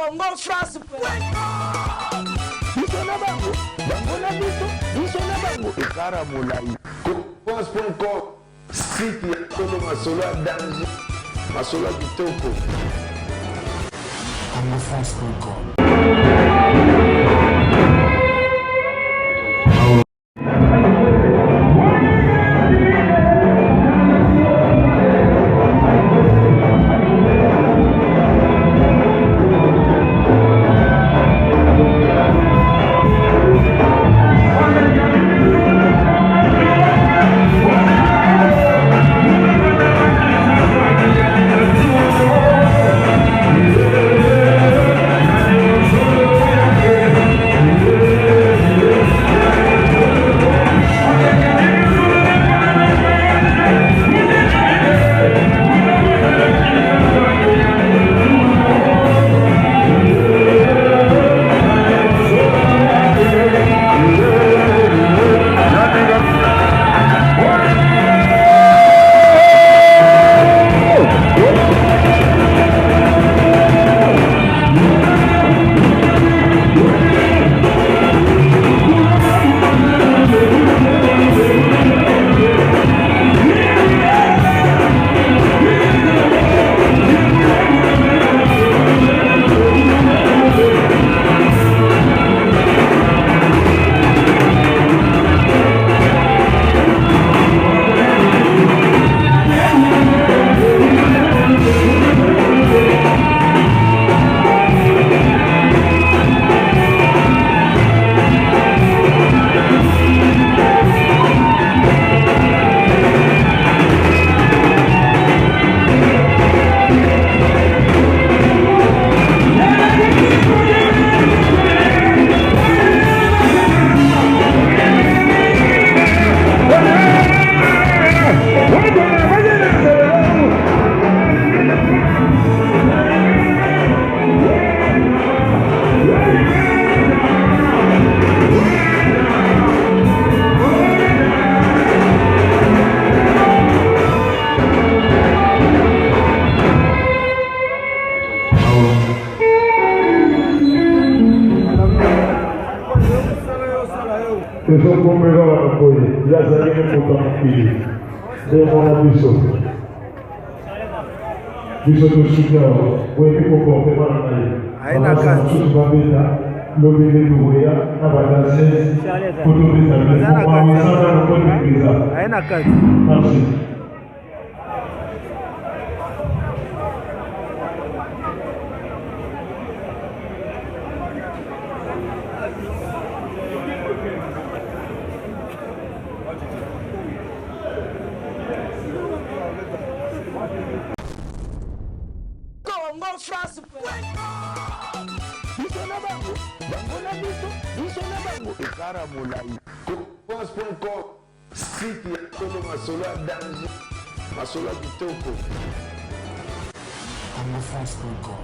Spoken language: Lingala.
Congo France. Ekara Moulai. France.com. Site ya Kolo Masola Danger. Masola Kitoko. Congo France.com. Ils sont compétents à l'appoyer. Il y a des années pour t'appuyer. C'est mon ambition. Ils sont de soutien. Oui, il faut comportement à l'aille. On va s'en soucier l'obéi de Ouéa, on va danser pour tout les amis. On va vous en faire le point de visa. Merci. Congo France. Ekara Moulai. France.com. Site ya Kolo Masola Danger. Masola Kitoko. Congo France.com.